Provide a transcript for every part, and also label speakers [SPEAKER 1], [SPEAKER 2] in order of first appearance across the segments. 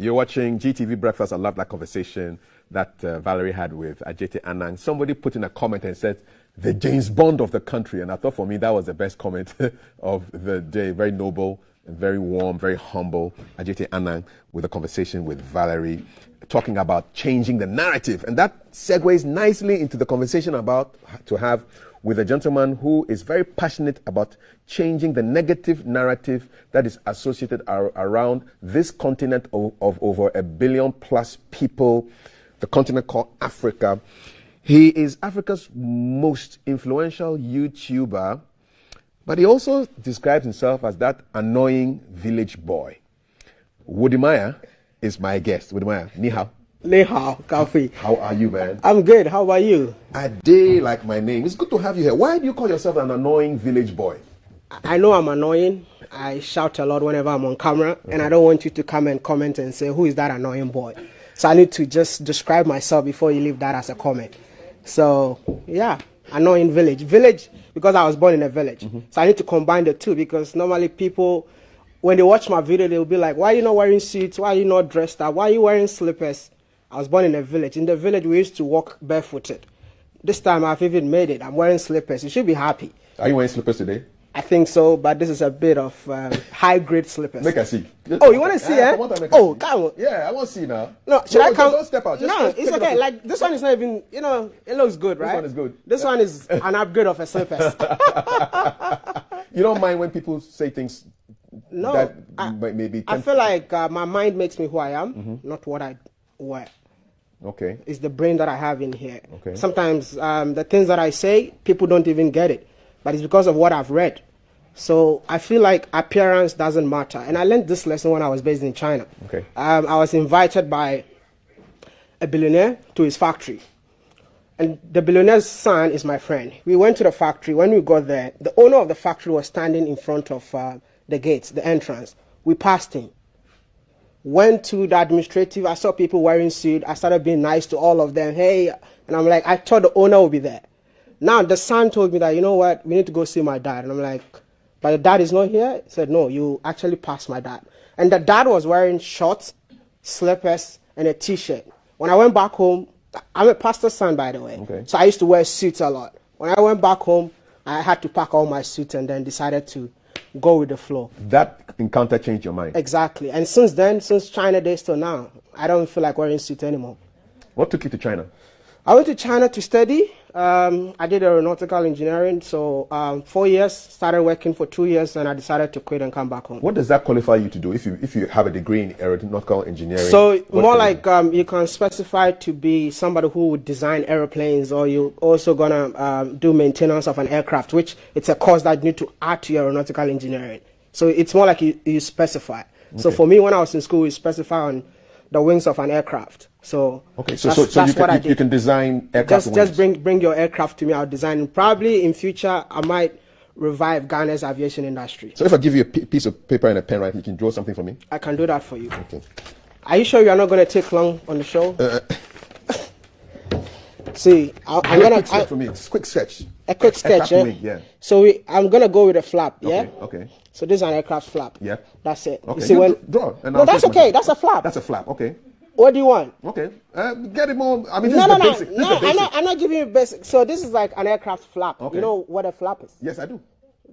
[SPEAKER 1] You're watching GTV Breakfast. I love that conversation that Valerie had with Ajete Anang. Somebody put in a comment and said, the James Bond of the country. And I thought for me, that was the best comment of the day. Very noble, very warm, very humble. Ajete Anang with a conversation with Valerie, talking about changing the narrative. And that segues nicely into the conversation about to have with a gentleman who is very passionate about changing the negative narrative that is associated around this continent of over 1 billion plus people, the continent called Africa. He is Africa's most influential YouTuber, but he also describes himself as that annoying village boy. WODE Maya is my guest. WODE Maya, ni hao.
[SPEAKER 2] Ni hao, Kafi.
[SPEAKER 1] How are you, man?
[SPEAKER 2] I'm good. How about you?
[SPEAKER 1] A day like my name. It's good to have you here. Why do you call yourself an annoying village boy?
[SPEAKER 2] I know I'm annoying. I shout a lot whenever I'm on camera, and I don't want you to come and comment and say, who is that annoying boy? So I need to just describe myself before you leave that as a comment. So, yeah, annoying village. Village, because I was born in a village. So I need to combine the two, because normally people, when they watch my video, they'll be like, why are you not wearing suits? Why are you not dressed up? Why are you wearing slippers? I was born in a village. In the village, we used to walk barefooted. This time, I've even made it. I'm wearing slippers. You should be happy.
[SPEAKER 1] Are you wearing slippers today?
[SPEAKER 2] I think so, but this is a bit of high-grade slippers.
[SPEAKER 1] Make I see.
[SPEAKER 2] Oh, you want to see, eh? Oh, come on.
[SPEAKER 1] Yeah, I want to see now.
[SPEAKER 2] No, should I come?
[SPEAKER 1] Don't step out.
[SPEAKER 2] No, it's okay. Like, this one is not even, you know, it looks good, right?
[SPEAKER 1] This one is good.
[SPEAKER 2] This one is an upgrade of a slippers.
[SPEAKER 1] You don't mind when people say things
[SPEAKER 2] no,
[SPEAKER 1] that maybe...
[SPEAKER 2] I feel like my mind makes me who I am, not what I wear.
[SPEAKER 1] Okay.
[SPEAKER 2] It's the brain that I have in here.
[SPEAKER 1] Okay.
[SPEAKER 2] Sometimes the things that I say, people don't even get it. But it's because of what I've read. So I feel like appearance doesn't matter. And I learned this lesson when I was based in China.
[SPEAKER 1] Okay.
[SPEAKER 2] I was invited by a billionaire to his factory. And the billionaire's son is my friend. We went to the factory. When we got there, the owner of the factory was standing in front of the gates, the entrance. We passed him. Went to the administrative. I saw people wearing suits. I started being nice to all of them. Hey, and I'm like, I thought the owner would be there. Now, the son told me that, you know what, we need to go see my dad. And I'm like, but the dad is not here? He said, no, you actually passed my dad. And the dad was wearing shorts, slippers, and a T-shirt. When I went back home, I'm a pastor's son, by the way.
[SPEAKER 1] Okay.
[SPEAKER 2] So I used to wear suits a lot. When I went back home, I had to pack all my suits and then decided to go with the flow.
[SPEAKER 1] That encounter changed your mind?
[SPEAKER 2] Exactly. And since then, since China days till now, I don't feel like wearing suits anymore.
[SPEAKER 1] What took you to China?
[SPEAKER 2] I went to China to study. I did aeronautical engineering, so 4 years, started working for 2 years, and I decided to quit and come back home.
[SPEAKER 1] What does that qualify you to do if you have a degree in aeronautical engineering?
[SPEAKER 2] So more like you can specify to be somebody who would design airplanes, or you also gonna do maintenance of an aircraft, which it's a course that you need to add to your aeronautical engineering. So it's more like you specify. Okay. So for me, when I was in school, we specify on the wings of an aircraft. So
[SPEAKER 1] okay, so you can design aircraft wings.
[SPEAKER 2] Just bring your aircraft to me. I'll design. Probably in future, I might revive Ghana's aviation industry.
[SPEAKER 1] So if I give you a piece of paper and a pen, right, you can draw something for me?
[SPEAKER 2] I can do that for you.
[SPEAKER 1] Okay.
[SPEAKER 2] Are you sure you are not going to take long on the show? See, I'm gonna
[SPEAKER 1] for me. It's a quick sketch.
[SPEAKER 2] A quick sketch, yeah.
[SPEAKER 1] Yeah.
[SPEAKER 2] So I'm gonna go with a flap, yeah.
[SPEAKER 1] Okay.
[SPEAKER 2] So this is an aircraft flap.
[SPEAKER 1] Yeah.
[SPEAKER 2] That's it.
[SPEAKER 1] Okay.
[SPEAKER 2] You see when
[SPEAKER 1] draw.
[SPEAKER 2] No, that's okay. That's a flap.
[SPEAKER 1] That's a flap. Okay.
[SPEAKER 2] What do you want?
[SPEAKER 1] Okay. Get it more. I mean, this is the basic.
[SPEAKER 2] No. I'm not giving you basic. So this is like an aircraft flap. Okay. You know what a flap is?
[SPEAKER 1] Yes, I do.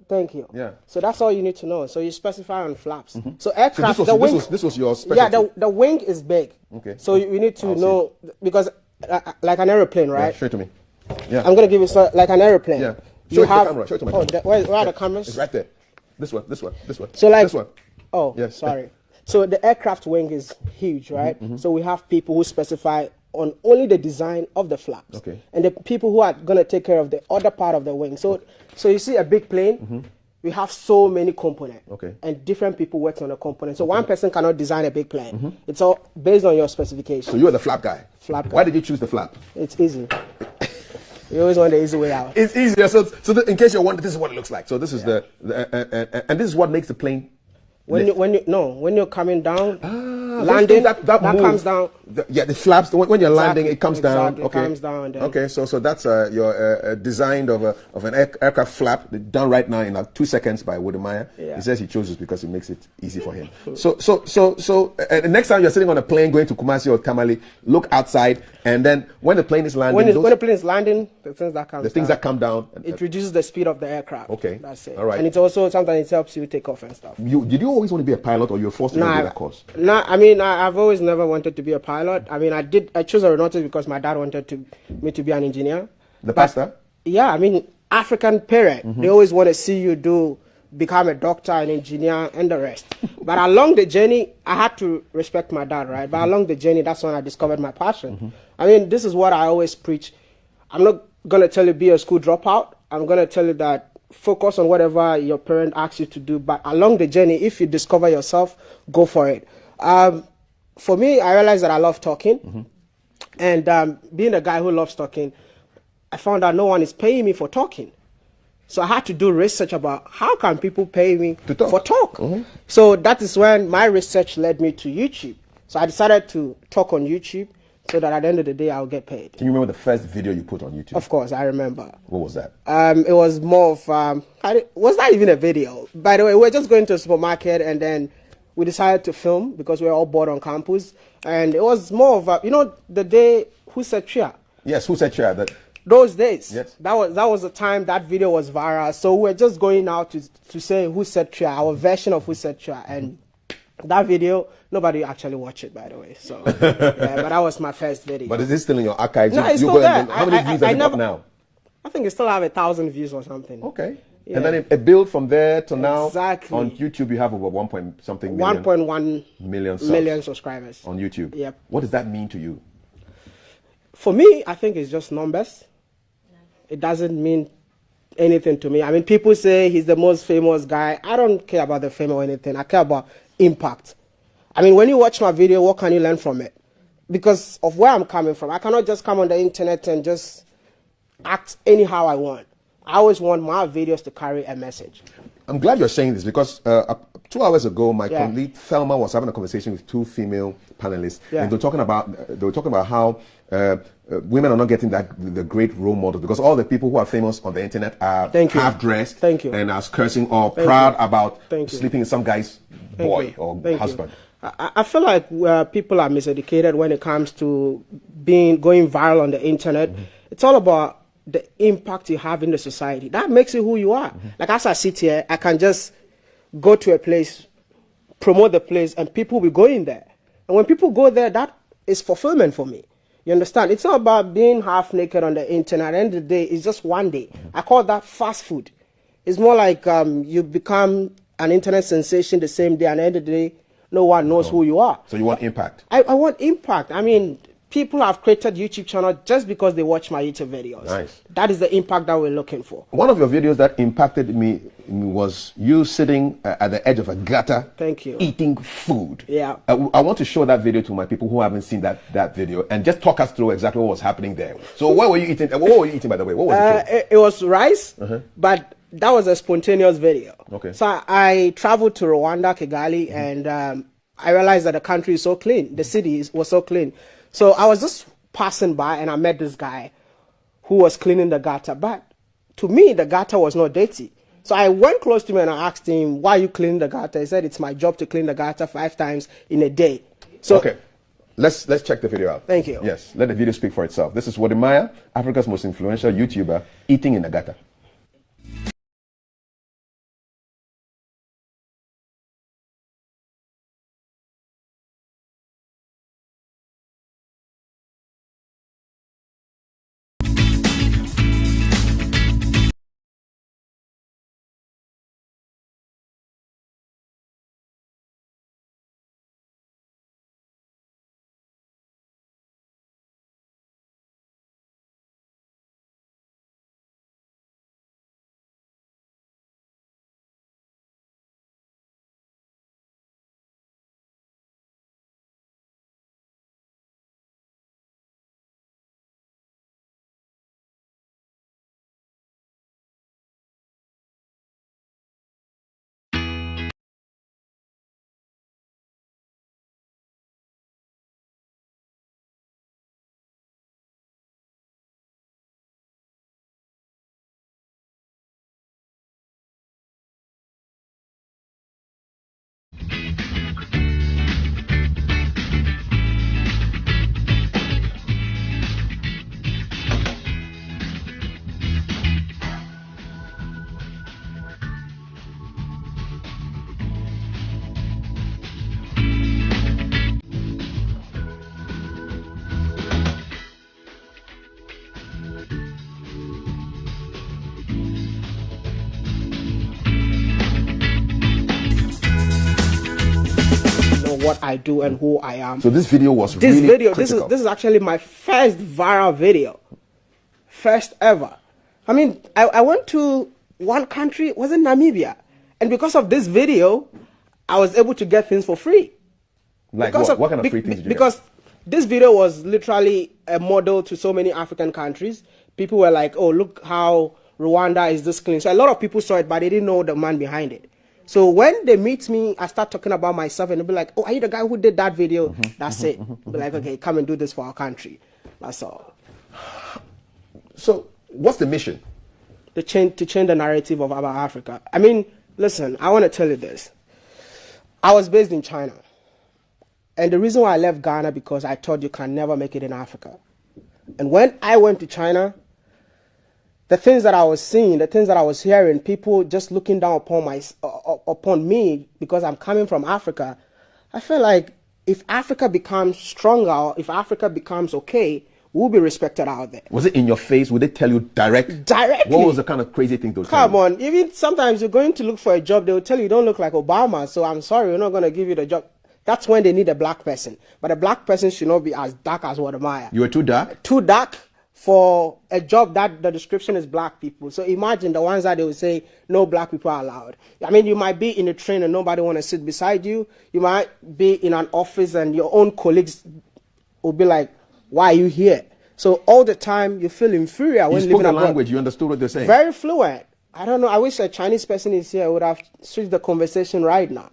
[SPEAKER 2] Thank you.
[SPEAKER 1] Yeah.
[SPEAKER 2] So that's all you need to know. So you specify on flaps. So aircraft.
[SPEAKER 1] So this was your specialty.
[SPEAKER 2] Yeah. The wing is big.
[SPEAKER 1] Okay.
[SPEAKER 2] So you need to know because like an airplane, right?
[SPEAKER 1] Yeah, show it to me. Yeah.
[SPEAKER 2] I'm gonna give you like an airplane.
[SPEAKER 1] Yeah. Show it to the camera. Show it to my camera.
[SPEAKER 2] Where are the cameras?
[SPEAKER 1] It's right there. This one.
[SPEAKER 2] So like
[SPEAKER 1] this one.
[SPEAKER 2] Oh, yes. Sorry. So the aircraft wing is huge, right? So we have people who specify on only the design of the flaps.
[SPEAKER 1] Okay.
[SPEAKER 2] And the people who are gonna take care of the other part of the wing. So you see a big plane. We have so many components.
[SPEAKER 1] Okay.
[SPEAKER 2] And different people work on a component. So one person cannot design a big plane. It's all based on your specification.
[SPEAKER 1] So you are the flap guy.
[SPEAKER 2] Flap guy.
[SPEAKER 1] Why did you choose the flap?
[SPEAKER 2] It's easy. You always want the easy way out.
[SPEAKER 1] It's easier. So in case you're wondering, this is what it looks like. So this is and this is what makes the plane.
[SPEAKER 2] When you're coming down, landing, that comes down.
[SPEAKER 1] The flaps. When you're landing, it comes down.
[SPEAKER 2] Exactly,
[SPEAKER 1] Okay.
[SPEAKER 2] It comes down. Then.
[SPEAKER 1] Okay. So that's your design of an aircraft flap done right now in like 2 seconds by WODE.
[SPEAKER 2] Yeah.
[SPEAKER 1] He says he chose this because it makes it easy for him. So next time you're sitting on a plane going to Kumasi or Tamale, look outside, and then when the plane is landing,
[SPEAKER 2] when the plane is landing, the things that come
[SPEAKER 1] down,
[SPEAKER 2] it reduces the speed of the aircraft.
[SPEAKER 1] Okay.
[SPEAKER 2] That's it.
[SPEAKER 1] All right.
[SPEAKER 2] And it's also sometimes it helps you take off and stuff.
[SPEAKER 1] Did you always want to be a pilot, or you were forced to do that course?
[SPEAKER 2] No, I mean I've always never wanted to be a pilot. I mean I chose aeronautics because my dad wanted me to be an engineer.
[SPEAKER 1] The pastor?
[SPEAKER 2] Yeah, I mean African parent, they always want to see you become a doctor, an engineer, and the rest. But along the journey, I had to respect my dad, right? But along the journey, that's when I discovered my passion. I mean, this is what I always preach. I'm not going to tell you be a school dropout. I'm going to tell you that focus on whatever your parent asks you to do. But along the journey, if you discover yourself, go for it. For me, I realized that I love talking. And being a guy who loves talking, I found out no one is paying me for talking. So I had to do research about how can people pay me for talk. So that is when my research led me to YouTube. So I decided to talk on YouTube so that at the end of the day, I'll get paid.
[SPEAKER 1] Can you remember the first video you put on YouTube?
[SPEAKER 2] Of course, I remember.
[SPEAKER 1] What was that?
[SPEAKER 2] It was more of, was not even a video. By the way, we were just going to a supermarket and then we decided to film because we were all bored on campus. And it was more of, the day Who Said Chia?
[SPEAKER 1] Yes, Who Said Chia?
[SPEAKER 2] Those days,
[SPEAKER 1] yes.
[SPEAKER 2] that was the time that video was viral. So we're just going out to say Who Said Chia, our version of Who Said Chia, and that video nobody actually watched it, by the way. So yeah, but that was my first video.
[SPEAKER 1] But is it still in your archives?
[SPEAKER 2] No, it's still there.
[SPEAKER 1] How many views have you got now?
[SPEAKER 2] I think it still have 1,000 views or something.
[SPEAKER 1] Okay.
[SPEAKER 2] Yeah.
[SPEAKER 1] And then it built from there to now.
[SPEAKER 2] Exactly.
[SPEAKER 1] On YouTube, you have over 1.something million.
[SPEAKER 2] 1.1
[SPEAKER 1] million
[SPEAKER 2] subscribers
[SPEAKER 1] on YouTube.
[SPEAKER 2] Yep.
[SPEAKER 1] What does that mean to you?
[SPEAKER 2] For me, I think it's just numbers. It doesn't mean anything to me. I mean, people say he's the most famous guy. I don't care about the fame or anything. I care about impact. I mean, when you watch my video, what can you learn from it? Because of where I'm coming from. I cannot just come on the internet and just act anyhow I want. I always want my videos to carry a message. I'm
[SPEAKER 1] glad you're saying this because 2 hours ago, my colleague Thelma was having a conversation with 2 female panelists, and they were talking about how women are not getting the great role models because all the people who are famous on the internet are half dressed and are cursing or proud about sleeping with some guy's boy or husband.
[SPEAKER 2] I feel like people are miseducated when it comes to going viral on the internet. It's all about the impact you have in the society. That makes you who you are. Like as I sit here, I can just go to a place, promote the place, and people will be going there. And when people go there, that is fulfillment for me. You understand? It's not about being half naked on the internet. At the end of the day, it's just one day. I call that fast food. It's more like you become an internet sensation the same day, and at the end of the day, no one knows who you are.
[SPEAKER 1] So you want impact?
[SPEAKER 2] I want impact. I mean, people have created YouTube channels just because they watch my YouTube videos.
[SPEAKER 1] Nice.
[SPEAKER 2] That is the impact that we're looking for.
[SPEAKER 1] One of your videos that impacted me was you sitting at the edge of a gutter.
[SPEAKER 2] Thank you.
[SPEAKER 1] Eating food.
[SPEAKER 2] Yeah.
[SPEAKER 1] I want to show that video to my people who haven't seen that video and just talk us through exactly what was happening there. So what were you eting? What were you eating, by the way? What was
[SPEAKER 2] it? It was rice, but that was a spontaneous video.
[SPEAKER 1] Okay.
[SPEAKER 2] So I traveled to Rwanda, Kigali, and I realized that the country is so clean. The city was so clean. So I was just passing by and I met this guy who was cleaning the gutter. But to me, the gutter was not dirty. So I went close to him and I asked him, why are you cleaning the gutter? He said, it's my job to clean the gutter 5 times in a day. So
[SPEAKER 1] okay. Let's check the video out.
[SPEAKER 2] Thank you.
[SPEAKER 1] Yes, let the video speak for itself. This is WODE, Africa's most influential YouTuber, eating in a gutter.
[SPEAKER 2] what I do and who I am.
[SPEAKER 1] So this video was
[SPEAKER 2] this
[SPEAKER 1] really
[SPEAKER 2] video,
[SPEAKER 1] critical.
[SPEAKER 2] this is actually my first viral video, first ever. I mean, I went to one country, was in Namibia, and because of this video, I was able to get things for free.
[SPEAKER 1] Like what kind of free things did you
[SPEAKER 2] Because this video was literally a model to so many African countries. People were like, oh, look how Rwanda is this clean. So a lot of people saw it, but they didn't know the man behind it. So when they meet me, I start talking about myself, and they'll be like, oh, are you the guy who did that video? That's it. Be like, okay, come and do this for our country. That's all.
[SPEAKER 1] So what's the mission?
[SPEAKER 2] To change the narrative of about Africa. I mean, listen, I want to tell you this. I was based in China. And the reason why I left Ghana, because I thought you can never make it in Africa. And when I went to China, the things that I was seeing, the things that I was hearing, people just looking down upon me because I'm coming from Africa, I felt like if Africa becomes stronger, if Africa becomes okay, we'll be respected out there.
[SPEAKER 1] Was it in your face? Would they tell you directly? What was the kind of crazy thing they would tell you?
[SPEAKER 2] Come on, even sometimes you're going to look for a job, they will tell you you don't look like Obama, so I'm sorry, we're not going to give you the job. That's when they need a black person. But a black person should not be as dark as Wadamaya.
[SPEAKER 1] You were too dark?
[SPEAKER 2] Too dark for a job that the description is black people. So imagine the ones that they would say, no black people are allowed. I mean, you might be in a train and nobody want to sit beside you. You might be in an office and your own colleagues will be like, why are you here? So all the time you feel inferior when
[SPEAKER 1] you
[SPEAKER 2] living
[SPEAKER 1] spoke the
[SPEAKER 2] abroad.
[SPEAKER 1] language, you understood what they're saying?
[SPEAKER 2] Very fluent. I don't know, I wish a Chinese person is here, I would have switched the conversation right now.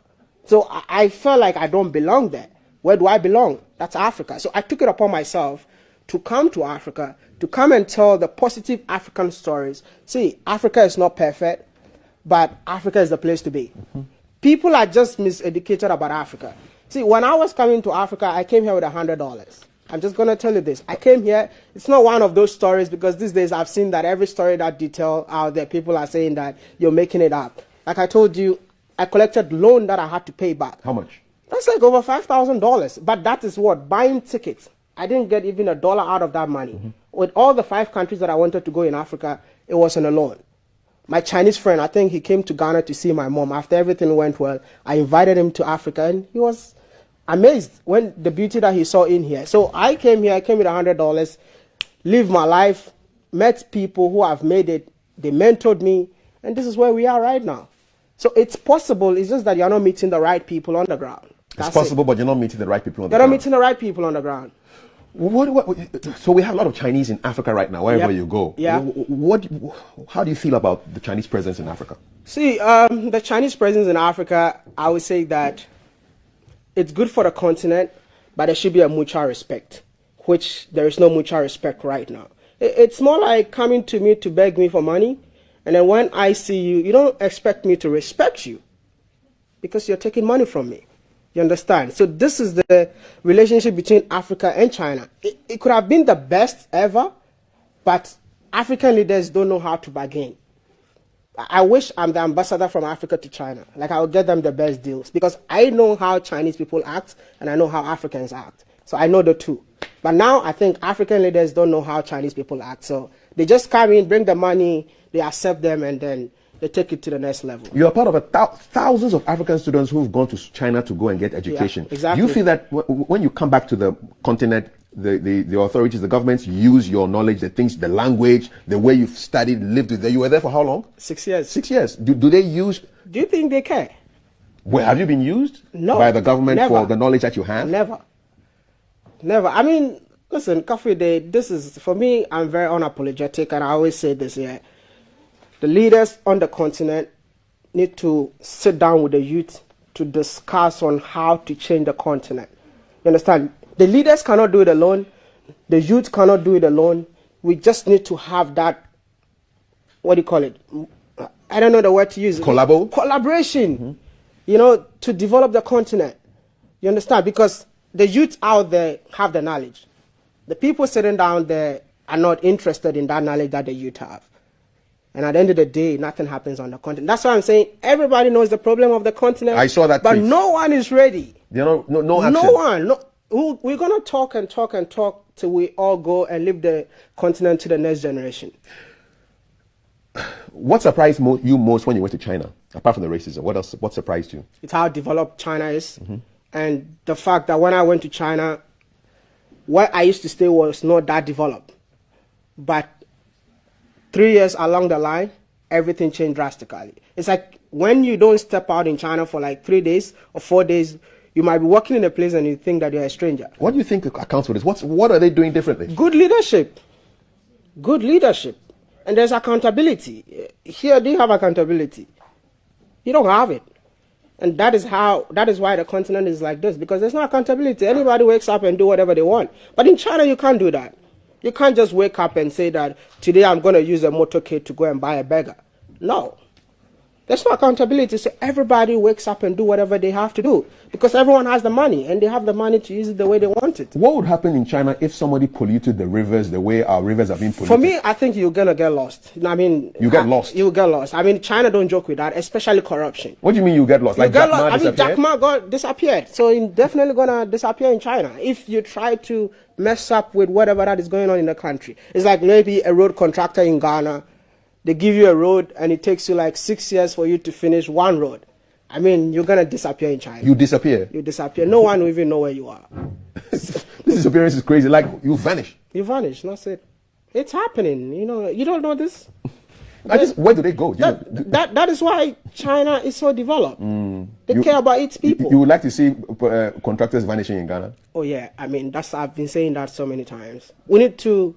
[SPEAKER 2] So I felt like I don't belong there. Where do I belong? That's Africa. So I took it upon myself to come to Africa, to come and tell the positive African stories. See, Africa is not perfect, but Africa is the place to be. People are just miseducated about Africa. See, when I was coming to Africa, I came here with $100. I'm just going to tell you this. I came here, it's not one of those stories, because these days I've seen that every story that detail out there, people are saying that you're making it up. Like I told you, I collected loan that I had to pay back.
[SPEAKER 1] How much?
[SPEAKER 2] That's like over $5,000. But that is what? Buying tickets. I didn't get even $1 out of that money. With all the 5 countries that I wanted to go in Africa, it was on a loan. My Chinese friend, I think he came to Ghana to see my mom. After everything went well, I invited him to Africa, and he was amazed when the beauty that he saw in here. So I came here, I came with $100, lived my life, met people who have made it. They mentored me, and this is where we are right now. So it's possible, it's just that you're not meeting the right people on the ground.
[SPEAKER 1] It's possible, but you're not meeting the right people on the
[SPEAKER 2] ground.
[SPEAKER 1] ground.
[SPEAKER 2] You're not meeting the right people on the ground.
[SPEAKER 1] So we have a lot of Chinese in Africa right now, wherever you go.
[SPEAKER 2] Yeah.
[SPEAKER 1] How do you feel about the Chinese presence in Africa?
[SPEAKER 2] See, the Chinese presence in Africa, I would say that it's good for the continent, but there should be a mutual respect, which there is no mutual respect right now. It's more like coming to me to beg me for money, and then when I see you, you don't expect me to respect you because you're taking money from me. You understand? So this is the relationship between Africa and China. It could have been the best ever, but African leaders don't know how to bargain. I wish I'm the ambassador from Africa to China. Like, I will get them the best deals because I know how Chinese people act and I know how Africans act. So I know the two. But now I think African leaders don't know how Chinese people act. So they just come in, bring the money, they accept them, and then they take it to the next level.
[SPEAKER 1] You are part of thousands of African students who've gone to China to go and get education.
[SPEAKER 2] Yeah, exactly.
[SPEAKER 1] Do you feel that when you come back to the continent, the authorities, the governments use your knowledge, the things, the language, the way you've studied, lived with there? You were there for how long?
[SPEAKER 2] 6 years.
[SPEAKER 1] 6 years. Do they use...
[SPEAKER 2] Do you think they care?
[SPEAKER 1] Well, have you been used by the government for the knowledge that you have?
[SPEAKER 2] Never. Never. I mean, listen, Kafide, this is, for me, I'm very unapologetic, and I always say this here. The leaders on the continent need to sit down with the youth to discuss on how to change the continent. You understand? The leaders cannot do it alone. The youth cannot do it alone. We just need to have that, what do you call it? I don't know the word to use. Collaboration, you know, to develop the continent. You understand? Because the youth out there have the knowledge. The people sitting down there are not interested in that knowledge that the youth have. And at the end of the day, nothing happens on the continent. That's why I'm saying everybody knows the problem of the continent.
[SPEAKER 1] I saw that
[SPEAKER 2] but
[SPEAKER 1] tweet.
[SPEAKER 2] No one is ready.
[SPEAKER 1] No action.
[SPEAKER 2] No one. No, we're going to talk and talk and talk till we all go and leave the continent to the next generation.
[SPEAKER 1] What surprised you most when you went to China, apart from the racism? What else? What surprised you?
[SPEAKER 2] It's how developed China is. And the fact that when I went to China, where I used to stay was not that developed. But 3 years along the line, everything changed drastically. It's like when you don't step out in China for like 3 days or 4 days, you might be working in a place and you think that you're a stranger.
[SPEAKER 1] What do you think accounts for this? What are they doing differently?
[SPEAKER 2] Good leadership. Good leadership. And there's accountability. Here, do you have accountability? You don't have it. And that is why the continent is like this, because there's no accountability. Anybody wakes up and do whatever they want. But in China, you can't do that. You can't just wake up and say that today I'm going to use a motorcade to go and buy a burger. No. There's no accountability. So everybody wakes up and do whatever they have to do because everyone has the money and they have the money to use it the way they want it.
[SPEAKER 1] What would happen in China if somebody polluted the rivers the way our rivers have been polluted?
[SPEAKER 2] For me, I think you're going to get lost. I mean,
[SPEAKER 1] you get lost?
[SPEAKER 2] You get lost. I mean, China don't joke with that, especially corruption.
[SPEAKER 1] What do you mean you get lost? Like Jack Ma disappeared?
[SPEAKER 2] Jack Ma disappeared. So he's definitely going to disappear in China if you try to mess up with whatever that is going on in the country. It's like maybe a road contractor in Ghana. They give you a road and it takes you like 6 years for you to finish one road. I mean, you're going to disappear in China.
[SPEAKER 1] You disappear?
[SPEAKER 2] You disappear. No one will even know where you are.
[SPEAKER 1] This disappearance is crazy. Like, you vanish.
[SPEAKER 2] You vanish. That's it. It's happening. You know, you don't know this?
[SPEAKER 1] Where do they go?
[SPEAKER 2] That is why China is so developed. They care about its people.
[SPEAKER 1] You would like to see contractors vanishing in Ghana?
[SPEAKER 2] Oh, yeah. I mean, I've been saying that so many times. We need to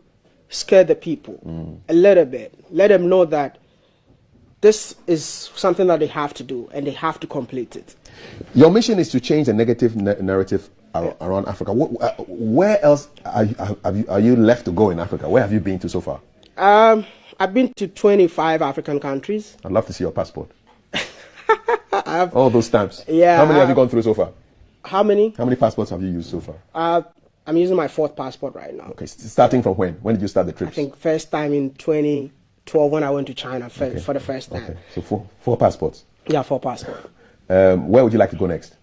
[SPEAKER 2] scare the people a little bit. Let them know that this is something that they have to do and they have to complete it.
[SPEAKER 1] Your mission is to change the negative narrative around Africa. Where else are you left to go in Africa? Where have you been to so far?
[SPEAKER 2] I've been to 25 African countries.
[SPEAKER 1] I'd love to see your passport. All those stamps.
[SPEAKER 2] Yeah.
[SPEAKER 1] How many have you gone through so far?
[SPEAKER 2] How many?
[SPEAKER 1] How many passports have you used so far?
[SPEAKER 2] I'm using my 4th passport right now.
[SPEAKER 1] Okay, starting from when? When did you start the trips?
[SPEAKER 2] I think first time in 2012 when I went to China for the first time.
[SPEAKER 1] Okay. So four passports?
[SPEAKER 2] Yeah, 4 passports.
[SPEAKER 1] Where would you like to go next?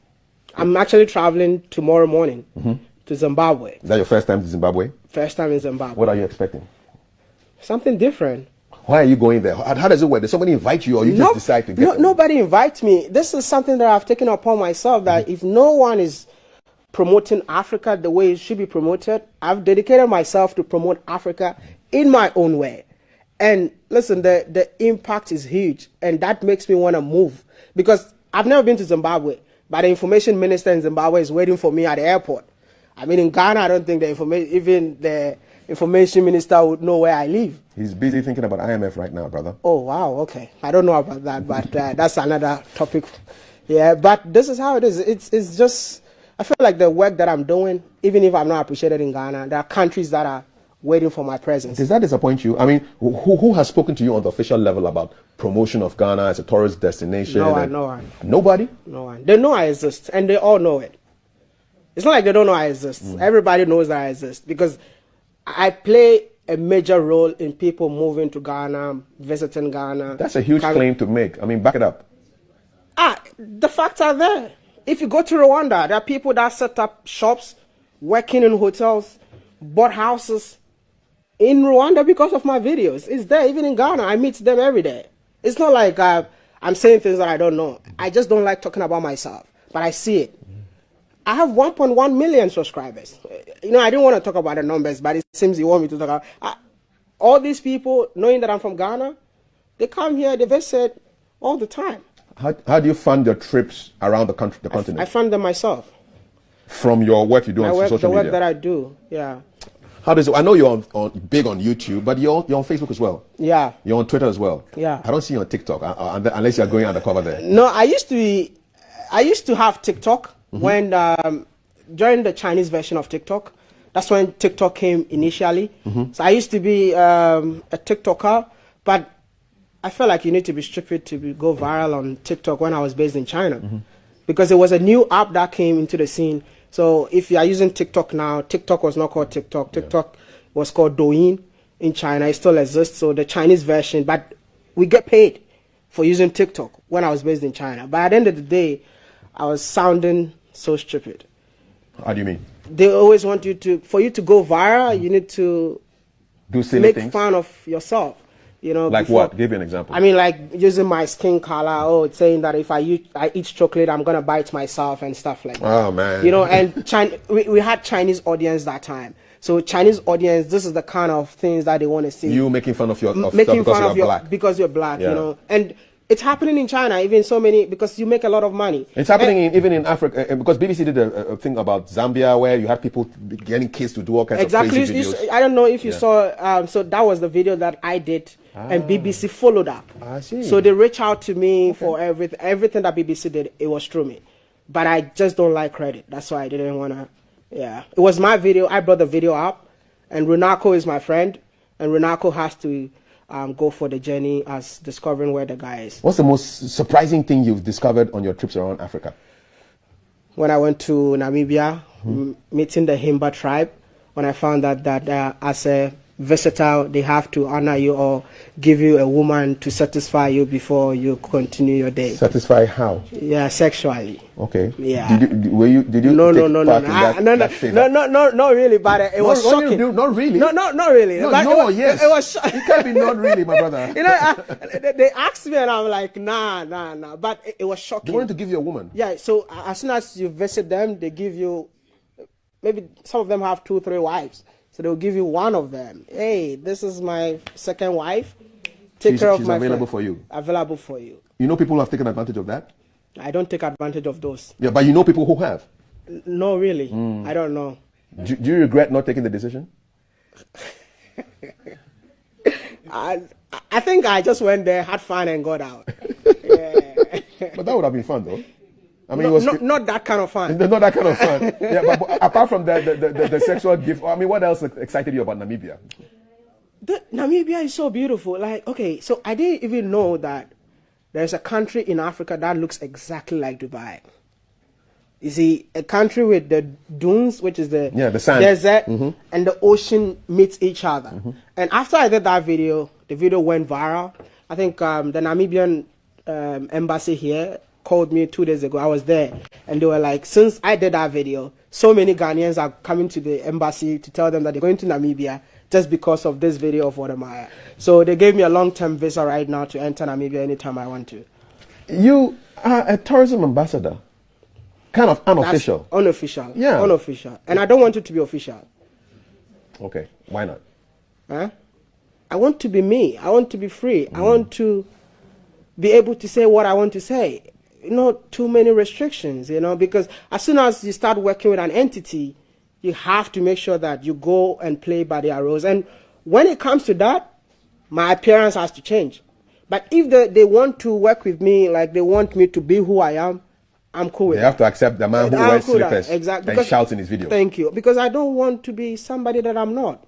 [SPEAKER 2] I'm actually traveling tomorrow morning to Zimbabwe.
[SPEAKER 1] Is that your first time to Zimbabwe?
[SPEAKER 2] First time in Zimbabwe.
[SPEAKER 1] What are you expecting?
[SPEAKER 2] Something different.
[SPEAKER 1] Why are you going there? How does it work? Does somebody invite you or you just decide to get there?
[SPEAKER 2] Nobody invites me. This is something that I've taken upon myself that if no one is promoting Africa the way it should be promoted, I've dedicated myself to promote Africa in my own way. And listen, the impact is huge, and that makes me want to move because I've never been to Zimbabwe, but the information minister in Zimbabwe is waiting for me at the airport. I mean, in Ghana, I don't think even the information minister would know where I live.
[SPEAKER 1] He's busy thinking about IMF right now, brother.
[SPEAKER 2] Oh, wow, okay. I don't know about that, but that's another topic. Yeah, but this is how it is. It's just, I feel like the work that I'm doing, even if I'm not appreciated in Ghana, there are countries that are waiting for my presence.
[SPEAKER 1] Does that disappoint you? I mean, who has spoken to you on the official level about promotion of Ghana as a tourist destination?
[SPEAKER 2] No one.
[SPEAKER 1] Nobody?
[SPEAKER 2] No one. They know I exist, and they all know it. It's not like they don't know I exist. Everybody knows that I exist because I play a major role in people moving to Ghana, visiting Ghana.
[SPEAKER 1] That's a huge claim to make. I mean, back it up.
[SPEAKER 2] The facts are there. If you go to Rwanda, there are people that set up shops, working in hotels, bought houses in Rwanda because of my videos. It's there. Even in Ghana, I meet them every day. It's not like I'm saying things that I don't know. I just don't like talking about myself, but I see it. I have 1.1 million subscribers. You know, I didn't want to talk about the numbers, but it seems you want me to talk about all these people, knowing that I'm from Ghana, they come here, they visit all the time.
[SPEAKER 1] How do you fund your trips around the country, the continent?
[SPEAKER 2] I fund them myself.
[SPEAKER 1] From your work you do on social media?
[SPEAKER 2] The work that I do, yeah.
[SPEAKER 1] How does it? I know you're big on YouTube, but you're on Facebook as well.
[SPEAKER 2] Yeah.
[SPEAKER 1] You're on Twitter as well.
[SPEAKER 2] Yeah.
[SPEAKER 1] I don't see you on TikTok unless you're going undercover there.
[SPEAKER 2] No, I used to have TikTok when during the Chinese version of TikTok. That's when TikTok came initially. So I used to be a TikToker, but I felt like you need to be stupid to go viral on TikTok when I was based in China, because it was a new app that came into the scene. So if you are using TikTok now, TikTok was not called TikTok. TikTok was called Douyin in China. It still exists. So the Chinese version, but we get paid for using TikTok when I was based in China. But at the end of the day, I was sounding so stupid.
[SPEAKER 1] How do you mean?
[SPEAKER 2] They always want for you to go viral, you need to
[SPEAKER 1] do silly
[SPEAKER 2] make
[SPEAKER 1] things.
[SPEAKER 2] fun of yourself. You know,
[SPEAKER 1] like
[SPEAKER 2] before,
[SPEAKER 1] what? Give you an example.
[SPEAKER 2] I mean, like using my skin color. Oh, it's saying that if I eat chocolate, I'm gonna bite myself and stuff like that.
[SPEAKER 1] Oh man.
[SPEAKER 2] You know, and we had Chinese audience that time. So Chinese audience, this is the kind of things that they want to see.
[SPEAKER 1] You making fun of your
[SPEAKER 2] making
[SPEAKER 1] because
[SPEAKER 2] fun of
[SPEAKER 1] you're black.
[SPEAKER 2] Because you're black,
[SPEAKER 1] Yeah.
[SPEAKER 2] you know, and it's happening in China, even so many, because you make a lot of money.
[SPEAKER 1] It's happening even in Africa, because BBC did a thing about Zambia where you had people getting kids to do all kinds of crazy videos.
[SPEAKER 2] I don't know if you saw, so that was the video that I did, and BBC followed up.
[SPEAKER 1] I see.
[SPEAKER 2] So they reached out to me for everything that BBC did, it was through me. But I just don't like credit. That's why I didn't want to, yeah. It was my video, I brought the video up, and Runako is my friend, and Runako has to go for the journey as discovering where the guy is.
[SPEAKER 1] What's the most surprising thing you've discovered on your trips around Africa?
[SPEAKER 2] When I went to Namibia, meeting the Himba tribe, when I found that as a visitor, they have to honor you or give you a woman to satisfy you before you continue your day.
[SPEAKER 1] Satisfy how?
[SPEAKER 2] Yeah, sexually.
[SPEAKER 1] Okay.
[SPEAKER 2] Yeah.
[SPEAKER 1] Did you
[SPEAKER 2] No, not really, but it was shocking.
[SPEAKER 1] Not really.
[SPEAKER 2] No, not really.
[SPEAKER 1] No, yes.
[SPEAKER 2] It was
[SPEAKER 1] It can't be not really, my brother.
[SPEAKER 2] You know, they asked me and I'm like, nah. But it was shocking.
[SPEAKER 1] They wanted to give you a woman.
[SPEAKER 2] Yeah, so as soon as you visit them, they give you, maybe some of them have 2, 3 wives. So they'll give you one of them. Hey, this is my second wife. Take care of my friend.
[SPEAKER 1] She's available for you.
[SPEAKER 2] Available for you.
[SPEAKER 1] You know people who have taken advantage of that?
[SPEAKER 2] I don't take advantage of those.
[SPEAKER 1] Yeah, but you know people who have?
[SPEAKER 2] No, really. I don't know.
[SPEAKER 1] Do you regret not taking the decision?
[SPEAKER 2] I think I just went there, had fun, and got out. Yeah.
[SPEAKER 1] But that would have been fun, though. I mean,
[SPEAKER 2] No,
[SPEAKER 1] it was
[SPEAKER 2] not that kind of fun.
[SPEAKER 1] not that kind of fun. Yeah, but apart from the sexual gift, I mean, what else excited you about Namibia?
[SPEAKER 2] Namibia is so beautiful. Like, okay, so I didn't even know that there's a country in Africa that looks exactly like Dubai. You see, a country with the dunes, which is the
[SPEAKER 1] sand
[SPEAKER 2] desert, and the ocean meets each other. And after I did that video, the video went viral. I think the Namibian embassy here called me 2 days ago. I was there, and they were like, since I did that video, so many Ghanaians are coming to the embassy to tell them that they're going to Namibia just because of this video of Wodemaya. So they gave me a long-term visa right now to enter Namibia anytime I want to.
[SPEAKER 1] You are a tourism ambassador. Kind of unofficial.
[SPEAKER 2] That's unofficial.
[SPEAKER 1] Yeah.
[SPEAKER 2] Unofficial. And I don't want it to be official.
[SPEAKER 1] Okay. Why not?
[SPEAKER 2] Huh? I want to be me. I want to be free. I want to be able to say what I want to say. Not too many restrictions, you know, because as soon as you start working with an entity, you have to make sure that you go and play by their rules. And when it comes to that, my appearance has to change. But if they want to work with me, like they want me to be who I am, I'm cool with
[SPEAKER 1] that. They have to accept the man who wears slippers and shouts in his video.
[SPEAKER 2] Thank you. Because I don't want to be somebody that I'm not.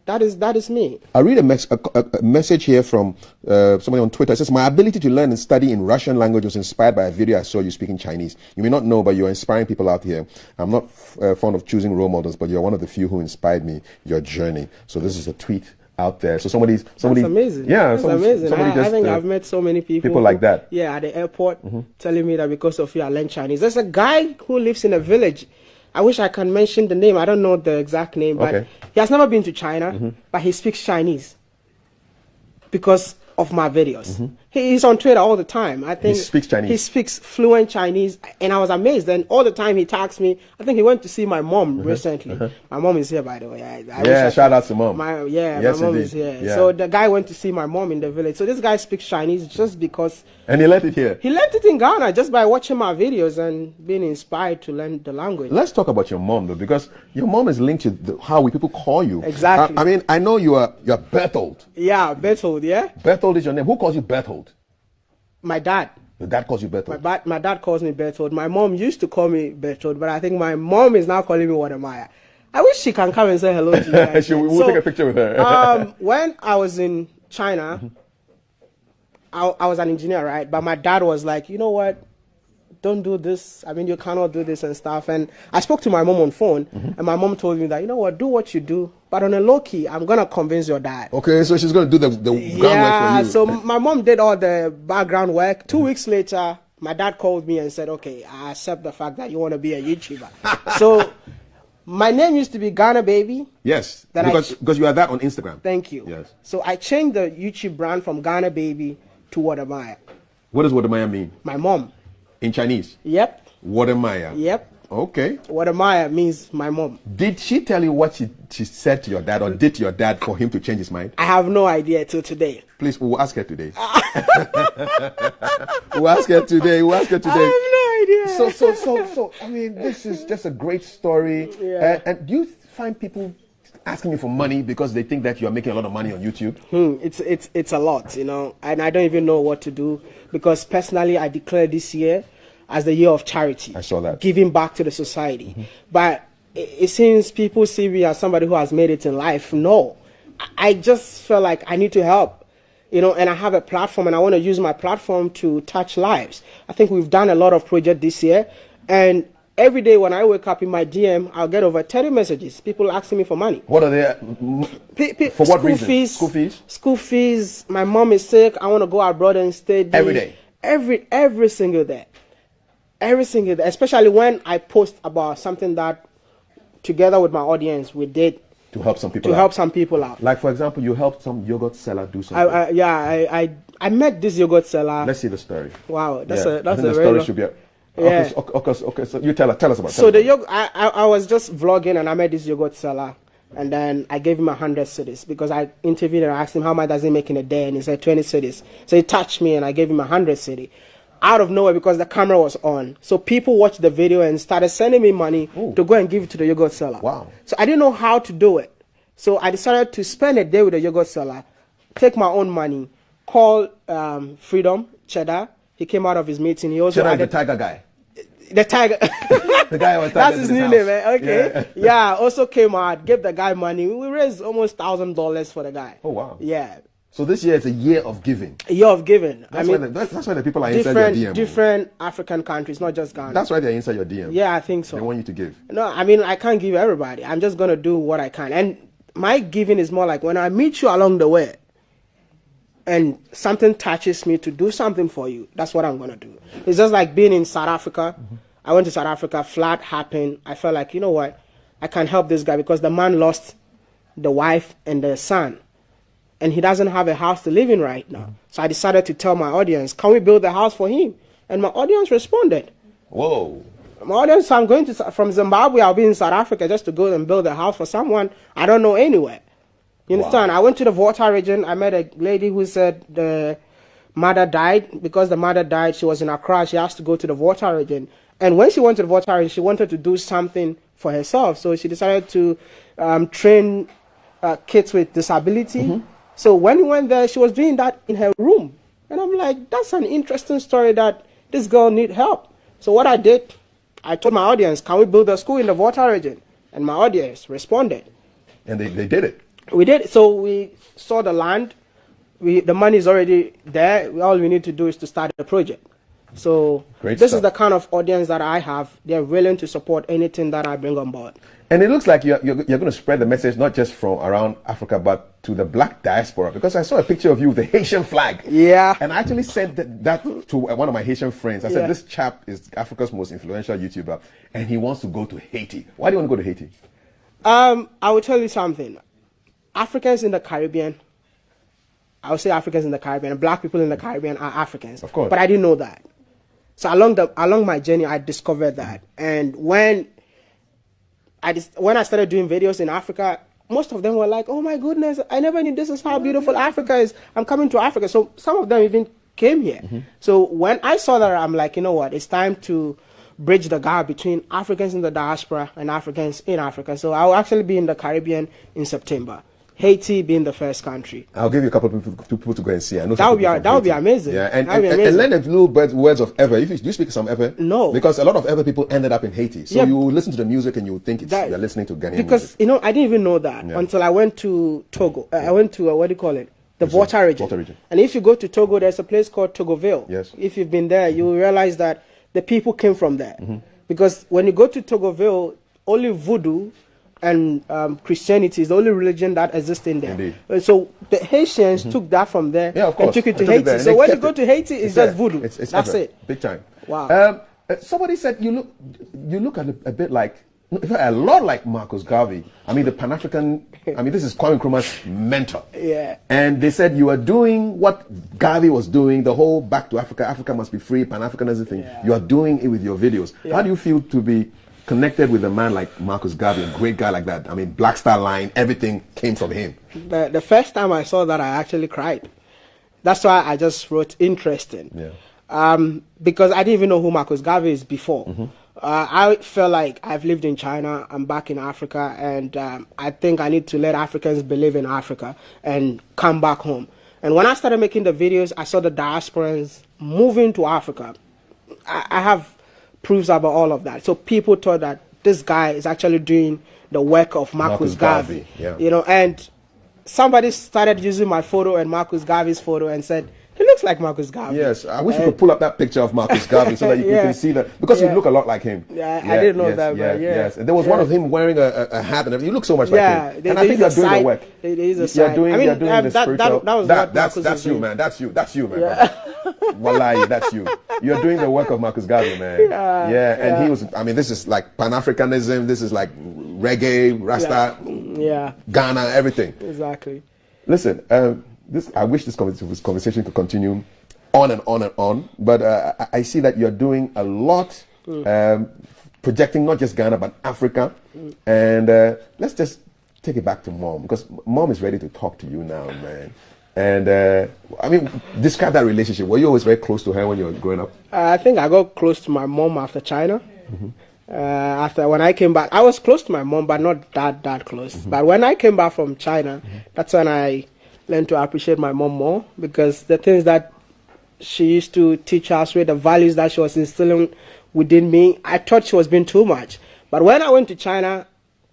[SPEAKER 2] That is me.
[SPEAKER 1] I read a message here from somebody on Twitter. It says, my ability to learn and study in Russian language was inspired by a video I saw you speaking Chinese. You may not know, but you're inspiring people out here. I'm not fond of choosing role models, but you're one of the few who inspired me, your journey. So this is a tweet out there. So somebody. That's
[SPEAKER 2] amazing.
[SPEAKER 1] Yeah,
[SPEAKER 2] that's amazing. I think I've met so many people
[SPEAKER 1] like that.
[SPEAKER 2] Yeah, at the airport, telling me that because of you I learned Chinese. There's a guy who lives in a village. I wish I can mention the name. I don't know the exact name, but he has never been to China, but he speaks Chinese because of my videos. He's on Twitter all the time. I think
[SPEAKER 1] he speaks Chinese.
[SPEAKER 2] He speaks fluent Chinese, and I was amazed. And all the time he tags me. I think he went to see my mom recently. My mom is here, by the way.
[SPEAKER 1] Shout out to mom.
[SPEAKER 2] My mom is here. Yeah. So the guy went to see my mom in the village. So this guy speaks Chinese just because.
[SPEAKER 1] And he learned it here.
[SPEAKER 2] He learned it in Ghana just by watching my videos and being inspired to learn the language.
[SPEAKER 1] Let's talk about your mom, though, because your mom is linked to how people call you.
[SPEAKER 2] Exactly.
[SPEAKER 1] I mean, I know you're Berthold.
[SPEAKER 2] Yeah, Berthold. Yeah.
[SPEAKER 1] Berthold is your name. Who calls you Berthold?
[SPEAKER 2] My dad.
[SPEAKER 1] Your dad calls you Berthold?
[SPEAKER 2] My dad calls me Berthold. My mom used to call me Berthold, but I think my mom is now calling me Wodemaya. I wish she can come and say hello to you guys.
[SPEAKER 1] We'll take a picture with her.
[SPEAKER 2] When I was in China, I was an engineer, right? But my dad was like, you know what? Don't do this. I mean, you cannot do this and stuff. And I spoke to my mom on phone, and my mom told me that, you know what, do what you do. But on a low key, I'm going to convince your dad.
[SPEAKER 1] Okay, so she's going to do the groundwork for you.
[SPEAKER 2] So my mom did all the background work. 2 weeks later, my dad called me and said, okay, I accept the fact that you want to be a YouTuber. So My name used to be Ghana Baby.
[SPEAKER 1] Yes,
[SPEAKER 2] Then
[SPEAKER 1] because you are that on Instagram.
[SPEAKER 2] Thank you.
[SPEAKER 1] Yes.
[SPEAKER 2] So I changed the YouTube brand from Ghana Baby to WODE.
[SPEAKER 1] What does WODE mean?
[SPEAKER 2] My mom.
[SPEAKER 1] In Chinese?
[SPEAKER 2] Yep.
[SPEAKER 1] WODE.
[SPEAKER 2] Yep.
[SPEAKER 1] Okay.
[SPEAKER 2] WODE means my mom.
[SPEAKER 1] Did she tell you what she said to your dad, or did your dad for him to change his mind?
[SPEAKER 2] I have no idea till today.
[SPEAKER 1] Please, we'll ask her today. We'll ask her today.
[SPEAKER 2] I have no idea.
[SPEAKER 1] So, I mean, this is just a great story.
[SPEAKER 2] Yeah.
[SPEAKER 1] And do you find people asking you for money because they think that you are making a lot of money on YouTube?
[SPEAKER 2] It's a lot, you know, and I don't even know what to do, because personally I declared this year as the year of charity.
[SPEAKER 1] I saw that.
[SPEAKER 2] Giving back to the society. But it seems people see me as somebody who has made it in life. No, I just feel like I need to help, you know, and I have a platform and I want to use my platform to touch lives. I think we've done a lot of projects this year, and every day when I wake up in my DM, I'll get over 30 messages, people asking me for money.
[SPEAKER 1] What are they? For what reason? School fees?
[SPEAKER 2] My mom is sick. I want to go abroad and study.
[SPEAKER 1] Every day?
[SPEAKER 2] Every single day. Every single day. Especially when I post about something that, together with my audience, we did.
[SPEAKER 1] To help some people out. Like, for example, you helped some yogurt seller do something.
[SPEAKER 2] I met this yogurt seller.
[SPEAKER 1] Let's see the story.
[SPEAKER 2] Wow, that's a
[SPEAKER 1] the
[SPEAKER 2] very
[SPEAKER 1] story should be. Okay, so you tell us about it.
[SPEAKER 2] So the yogurt, I was just vlogging and I met this yogurt seller, and then I gave him 100 cedis because I interviewed and I asked him how much does he make in a day, and he said 20 cedis. So he touched me and I gave him 100 cedis. Out of nowhere, because the camera was on. So people watched the video and started sending me money to go and give it to the yogurt seller.
[SPEAKER 1] Wow.
[SPEAKER 2] So I didn't know how to do it. So I decided to spend a day with the yogurt seller, take my own money, call Freedom Cheddar. He came out of his meeting. He also
[SPEAKER 1] Cheddar, the tiger guy.
[SPEAKER 2] The tiger.
[SPEAKER 1] The guy was
[SPEAKER 2] That's his new name, man. Okay. Yeah. Also came out, gave the guy money. We raised almost $1,000 for the guy.
[SPEAKER 1] Oh wow.
[SPEAKER 2] Yeah.
[SPEAKER 1] So this year is a year of giving.
[SPEAKER 2] A year of giving.
[SPEAKER 1] That's why the people are inside your DM.
[SPEAKER 2] Different African countries, not just Ghana.
[SPEAKER 1] That's why they're inside your DM.
[SPEAKER 2] Yeah, I think so.
[SPEAKER 1] They want you to give.
[SPEAKER 2] No, I mean, I can't give everybody. I'm just going to do what I can. And my giving is more like when I meet you along the way and something touches me to do something for you, that's what I'm going to do. It's just like being in South Africa. I went to South Africa, flood happened. I felt like, you know what, I can help this guy because the man lost the wife and the son. And he doesn't have a house to live in right now. So I decided to tell my audience, can we build a house for him? And my audience responded.
[SPEAKER 1] Whoa.
[SPEAKER 2] My audience, I'm going to, from Zimbabwe, I'll be in South Africa just to go and build a house for someone I don't know anywhere. You understand? I went to the Volta region. I met a lady who said the mother died. Because the mother died, she was in Accra. She asked to go to the Volta region. And when she went to the Volta region, she wanted to do something for herself. So she decided to train kids with disability. So when we went there, she was doing that in her room. And I'm like, that's an interesting story that this girl needs help. So what I did, I told my audience, can we build a school in the Volta region? And my audience responded.
[SPEAKER 1] And they did it.
[SPEAKER 2] We did. So we saw the land. The money is already there. All we need to do is to start the project. So this is the kind of audience that I have. They're willing to support anything that I bring on board. And
[SPEAKER 1] it looks like you're going to spread the message not just from around Africa, but to the black diaspora. Because I saw a picture of you with the Haitian flag.
[SPEAKER 2] Yeah.
[SPEAKER 1] And I actually sent that to one of my Haitian friends. I said, this chap is Africa's most influential YouTuber, and he wants to go to Haiti. Why do you want to go to Haiti?
[SPEAKER 2] I will tell you something. Africans in the Caribbean, I would say Africans in the Caribbean, black people in the Caribbean are Africans.
[SPEAKER 1] Of course.
[SPEAKER 2] But I didn't know that. So along my journey, I discovered that. And when I started doing videos in Africa, most of them were like, oh my goodness, I never knew this is how beautiful Africa is. I'm coming to Africa. So some of them even came here. So when I saw that, I'm like, you know what, it's time to bridge the gap between Africans in the diaspora and Africans in Africa. So I'll actually be in the Caribbean in September. Haiti being the first country.
[SPEAKER 1] I'll give you a couple of people to go and see. I know
[SPEAKER 2] that would be amazing.
[SPEAKER 1] Yeah, and learn a few words of Ever. Do you speak some Ever?
[SPEAKER 2] No.
[SPEAKER 1] Because a lot of Ever people ended up in Haiti. So you listen to the music and you think you're listening to Ghanaian
[SPEAKER 2] music. You know, I didn't even know that until I went to Togo. I went to, what do you call it? The Volta region. And if you go to Togo, there's a place called Togoville.
[SPEAKER 1] Yes.
[SPEAKER 2] If you've been there, you will realize that the people came from there. Because when you go to Togoville, only voodoo and Christianity is the only religion that exists in there.
[SPEAKER 1] Indeed.
[SPEAKER 2] So the Haitians took that from there and took it to Haiti. So when you go to Haiti, it's just voodoo. That's it.
[SPEAKER 1] Big time.
[SPEAKER 2] Wow.
[SPEAKER 1] Somebody said you look a bit like a lot like Marcus Garvey. I mean, the Pan-African, I mean, this is Kwame Nkrumah's mentor.
[SPEAKER 2] Yeah.
[SPEAKER 1] And they said you are doing what Garvey was doing, the whole back to Africa, Africa must be free, Pan-Africanism thing. Yeah. You are doing it with your videos. Yeah. How do you feel to be connected with a man like Marcus Garvey, a great guy like that? I mean, Black Star Line, everything came from him.
[SPEAKER 2] The first time I saw that, I actually cried. That's why I just wrote interesting.
[SPEAKER 1] Yeah.
[SPEAKER 2] Because I didn't even know who Marcus Garvey is before. I felt like I've lived in China, I'm back in Africa, and I think I need to let Africans believe in Africa and come back home. And when I started making the videos, I saw the diasporans moving to Africa. I have proofs about all of that. So people thought that this guy is actually doing the work of Marcus Garvey.
[SPEAKER 1] Yeah.
[SPEAKER 2] You know, and somebody started using my photo and Marcus Garvey's photo and said, he looks like Marcus Garvey.
[SPEAKER 1] Yes, I wish you could pull up that picture of Marcus Garvey so that you can see that, because you look a lot like him.
[SPEAKER 2] Yeah, I didn't know that, but
[SPEAKER 1] yes. And there was one of him wearing a hat and everything. You look so much like him. And I think you're doing the work.
[SPEAKER 2] You're
[SPEAKER 1] doing the spiritual.
[SPEAKER 2] That's
[SPEAKER 1] you, man. That's you, man. Wallahi, that's you. You're doing the work of Marcus Garvey, man. And he was, I mean, this is like Pan-Africanism. This is like reggae, Rasta, Ghana, everything.
[SPEAKER 2] Exactly.
[SPEAKER 1] Listen, I wish this conversation could continue on and on and on, but I see that you're doing a lot, projecting not just Ghana but Africa, and let's just take it back to Mom, because Mom is ready to talk to you now, man. And I mean, describe that relationship. Were you always very close to her when you were growing up?
[SPEAKER 2] I think I got close to my mom after China. After when I came back, I was close to my mom, but not that close. But when I came back from China, that's when I learned to appreciate my mom more, because the things that she used to teach us, with the values that she was instilling within me, I thought she was being too much. But when I went to China,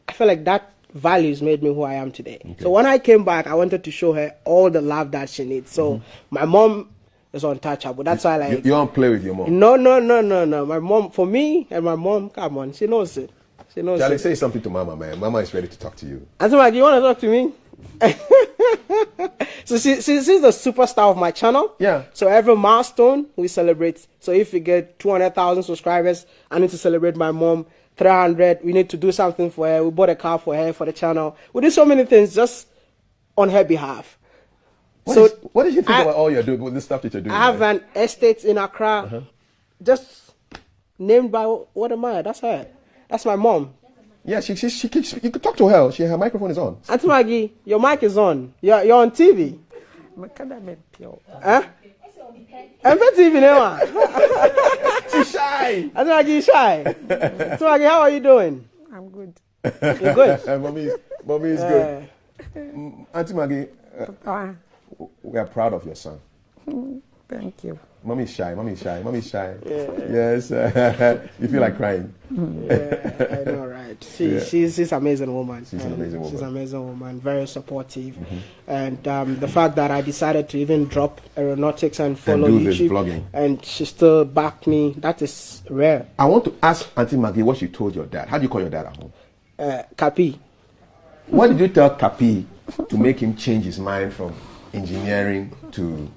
[SPEAKER 2] I felt like that values made me who I am today. Okay. So when I came back, I wanted to show her all the love that she needs. So my mom is untouchable. That's why, like,
[SPEAKER 1] you don't play with your mom.
[SPEAKER 2] No. My mom, for me and my mom, come on, she knows it. She knows
[SPEAKER 1] Charlie,
[SPEAKER 2] it.
[SPEAKER 1] say something to Mama, man. Mama is ready to talk to you.
[SPEAKER 2] Azuma, do you want to talk to me? So she's the superstar of my channel.
[SPEAKER 1] Yeah.
[SPEAKER 2] So every milestone we celebrate. So if we get 200,000 subscribers, I need to celebrate my mom. 300, we need to do something for her. We bought a car for her, for the channel. We do so many things just on her behalf.
[SPEAKER 1] What did you think about all you're doing with this stuff that you're doing?
[SPEAKER 2] I have an estate in Accra, just named by what am I? That's her. That's my mom.
[SPEAKER 1] Yeah, she keeps. You could talk to her. Her microphone is on.
[SPEAKER 2] Auntie Maggie, your mic is on. You're on TV. Huh? I'm on TV now.
[SPEAKER 1] She's shy.
[SPEAKER 2] Auntie Maggie, you shy. Auntie Maggie, how are you doing?
[SPEAKER 3] I'm good.
[SPEAKER 2] You're good.
[SPEAKER 1] Mommy is good. Auntie Maggie, we are proud of your son.
[SPEAKER 3] Thank you.
[SPEAKER 1] Mommy's shy. Yes. You feel like crying.
[SPEAKER 2] Yeah, I know, right? She's an amazing woman.
[SPEAKER 1] She's an amazing woman.
[SPEAKER 2] Very supportive. And the fact that I decided to even drop aeronautics and follow YouTube,
[SPEAKER 1] vlogging,
[SPEAKER 2] and she still backed me, that is rare.
[SPEAKER 1] I want to ask Auntie Maggie what she told your dad. How do you call your dad at home?
[SPEAKER 2] Kapi.
[SPEAKER 1] What did you tell Kapi to make him change his mind from engineering to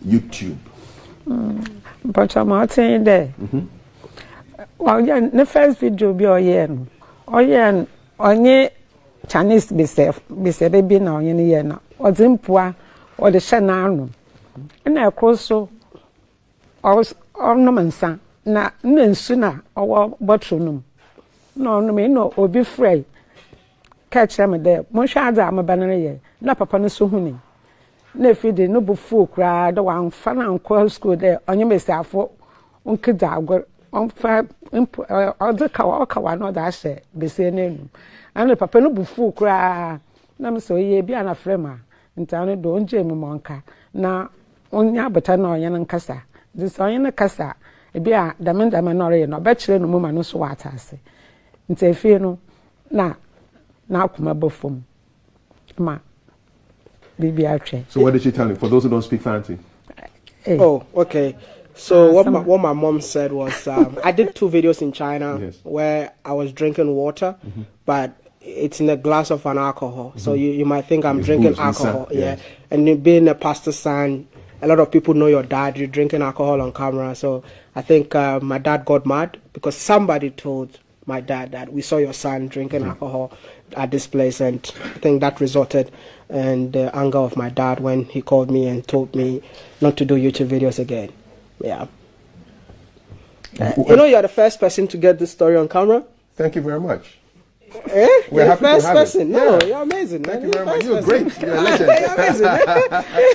[SPEAKER 1] YouTube?
[SPEAKER 3] But I'm not saying there. Well, yeah, the first video be on Chinese be baby now na odimpua or the shanano. And I also ornamensa na nensuna or botronum. No, no, or be free. Catch them there. Monshada, I'm a banner, na papa no suhuni. Nefi de no bufu kra da wan fa na nko school there onye mesafo onkida agor on fa odeka no da hye bese nenu ane papa no bufu kra na me so ye bia na frema ntane do onje me monka na onya beta na onye nkasa dis onye na kasa e bia damendama na ore no be kire no muma no so watase ntefi no na akuma bofom ma.
[SPEAKER 1] So what did she tell him? For those who don't speak fancy.
[SPEAKER 2] Oh, okay. So what my mom said was, I did 2 videos in China where I was drinking water, but it's in a glass of an alcohol. So you might think I'm drinking alcohol. Yeah. And being a pastor's son, a lot of people know your dad, you're drinking alcohol on camera. So I think my dad got mad because somebody told my dad that we saw your son drinking alcohol at this place, and I think that resulted in the anger of my dad when he called me and told me not to do YouTube videos again. Yeah. You know, you're the first person to get this story on camera.
[SPEAKER 1] Thank you very much.
[SPEAKER 2] Eh?
[SPEAKER 1] We're happy
[SPEAKER 2] first
[SPEAKER 1] to have
[SPEAKER 2] person.
[SPEAKER 1] it.
[SPEAKER 2] No,
[SPEAKER 1] Yeah.
[SPEAKER 2] you're amazing, man.
[SPEAKER 1] Thank you very much. You're great. You're a legend.
[SPEAKER 2] You're amazing.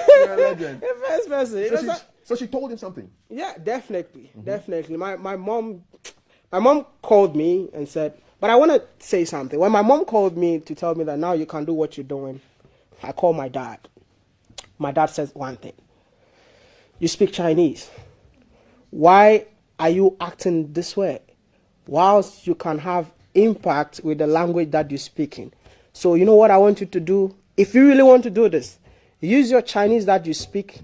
[SPEAKER 1] You're a legend.
[SPEAKER 2] You're first person.
[SPEAKER 1] So she told him something.
[SPEAKER 2] Yeah, definitely, definitely. My mom called me and said, but I want to say something. When my mom called me to tell me that now you can do what you're doing, I called my dad. My dad says one thing: you speak Chinese. Why are you acting this way? Whilst you can have impact with the language that you're speaking. So you know what I want you to do? If you really want to do this, use your Chinese that you speak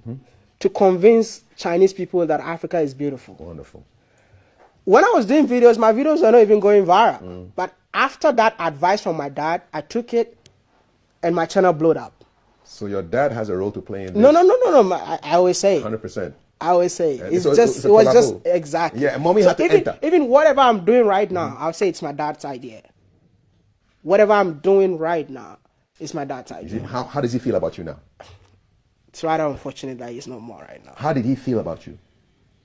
[SPEAKER 2] to convince Chinese people that Africa is beautiful.
[SPEAKER 1] Wonderful.
[SPEAKER 2] When I was doing videos, my videos were not even going viral. But after that advice from my dad, I took it and my channel blew up.
[SPEAKER 1] So your dad has a role to play in this?
[SPEAKER 2] No. I always say
[SPEAKER 1] 100%.
[SPEAKER 2] I always say it
[SPEAKER 1] So
[SPEAKER 2] it was just exactly.
[SPEAKER 1] Yeah, mommy had to enter.
[SPEAKER 2] Even whatever I'm doing right now, I'll say it's my dad's idea. Whatever I'm doing right now, it's my dad's idea.
[SPEAKER 1] How does he feel about you now?
[SPEAKER 2] It's rather unfortunate that he's no more right now.
[SPEAKER 1] How did he feel about you?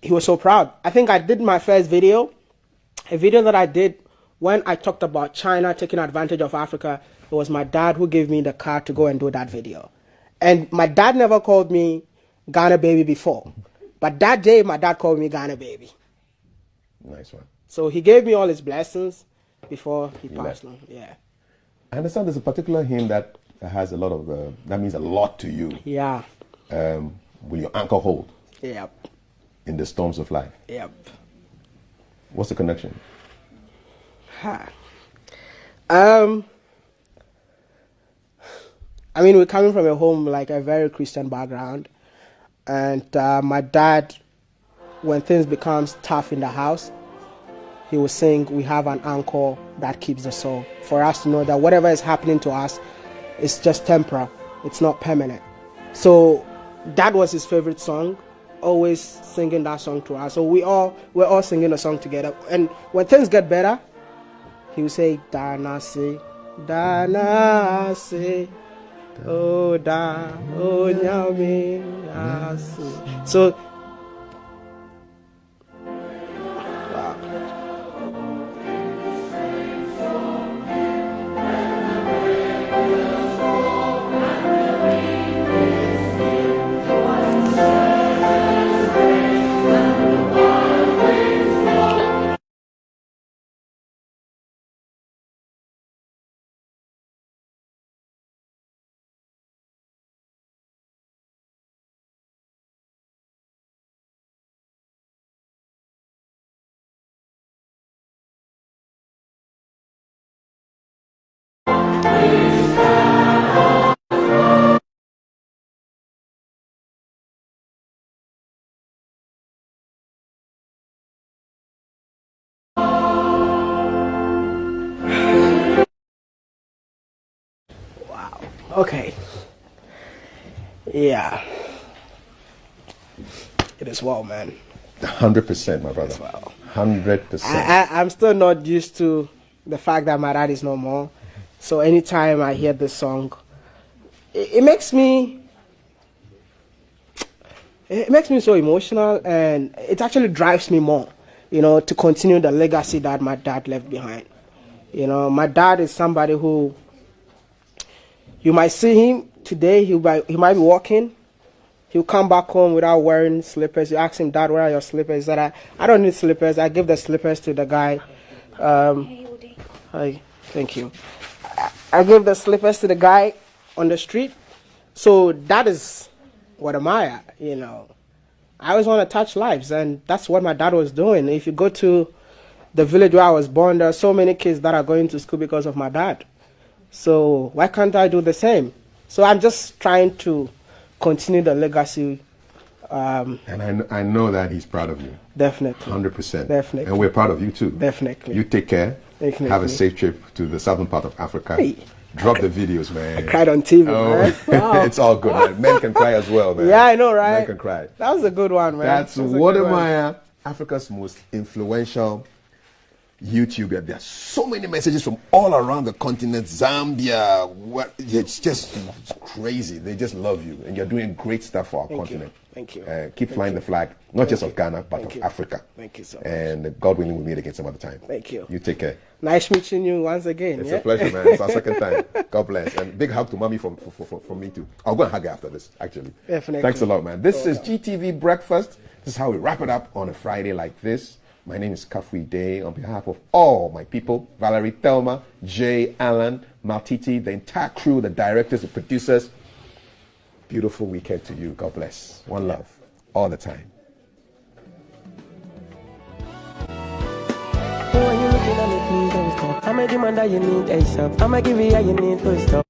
[SPEAKER 2] He was so proud. I think I did my first video, a video that I did when I talked about China taking advantage of Africa. It was my dad who gave me the car to go and do that video. And my dad never called me Ghana baby before. But that day, my dad called me Ghana baby.
[SPEAKER 1] Nice one.
[SPEAKER 2] So he gave me all his blessings before he passed on. Yeah.
[SPEAKER 1] I understand there's a particular hymn that has a lot of, that means a lot to you.
[SPEAKER 2] Yeah.
[SPEAKER 1] Will your anchor hold?
[SPEAKER 2] Yep.
[SPEAKER 1] In the storms of life?
[SPEAKER 2] Yep.
[SPEAKER 1] What's the connection?
[SPEAKER 2] I mean, we're coming from a home like a very Christian background. And my dad, when things becomes tough in the house, he will sing, we have an anchor that keeps the soul. For us to know that whatever is happening to us, it's just temporal. It's not permanent. So that was his favorite song, always singing that song to us. So we're all singing a song together. And when things get better, he will say, Danasi, Danasi. Oh da, oh nyame, so okay. Yeah. It is well, man.
[SPEAKER 1] 100%, my brother.
[SPEAKER 2] Well.
[SPEAKER 1] 100%.
[SPEAKER 2] I'm still not used to the fact that my dad is no more. So anytime I hear this song, it makes me so emotional, and it actually drives me more, you know, to continue the legacy that my dad left behind. You know, my dad is somebody who, you might see him today, he might be walking, he'll come back home without wearing slippers. You ask him, Dad, where are your slippers? He said, I don't need slippers. I give the slippers to the guy. Hi, thank you. I give the slippers to the guy on the street. So that is what I admire, you know. I always want to touch lives, and that's what my dad was doing. If you go to the village where I was born, there are so many kids that are going to school because of my dad. So why can't I do the same? So I'm just trying to continue the legacy.
[SPEAKER 1] And I know that he's proud of you.
[SPEAKER 2] Definitely.
[SPEAKER 1] 100%.
[SPEAKER 2] Definitely.
[SPEAKER 1] And we're proud of you too.
[SPEAKER 2] Definitely.
[SPEAKER 1] You take care.
[SPEAKER 2] Definitely.
[SPEAKER 1] Have a safe trip to the southern part of Africa.
[SPEAKER 2] Hey.
[SPEAKER 1] Drop the videos, man.
[SPEAKER 2] I cried on TV, man. Wow.
[SPEAKER 1] It's all good, man. Men can cry as well, man.
[SPEAKER 2] Yeah, I know, right?
[SPEAKER 1] Men can cry.
[SPEAKER 2] That was a good one, man.
[SPEAKER 1] That's
[SPEAKER 2] That was a
[SPEAKER 1] WODE,
[SPEAKER 2] good one.
[SPEAKER 1] Africa's most influential YouTuber. There are so many messages from all around the continent, Zambia. It's just crazy. They just love you, and you're doing great stuff for our continent.
[SPEAKER 2] Thank you.
[SPEAKER 1] Keep flying the flag, not just of Ghana, but of Africa.
[SPEAKER 2] Thank you so much.
[SPEAKER 1] And God willing, we'll meet again some other time.
[SPEAKER 2] Thank you.
[SPEAKER 1] You take care.
[SPEAKER 2] Nice meeting you once again.
[SPEAKER 1] It's a pleasure, man. It's our second time. God bless. And big hug to mommy from me too. I'll go and hug her after this, actually.
[SPEAKER 2] Definitely.
[SPEAKER 1] Thanks a lot, man. This is GTV Breakfast. This is how we wrap it up on a Friday like this. My name is Kafui Day. On behalf of all my people, Valerie, Thelma, Jay, Alan, Maltiti, the entire crew, the directors, the producers, beautiful weekend to you. God bless. One love. All the time.
[SPEAKER 4] When you looking at me, please don't stop. I'm a demand that you need ASAP. I'm a give you what you need, please stop.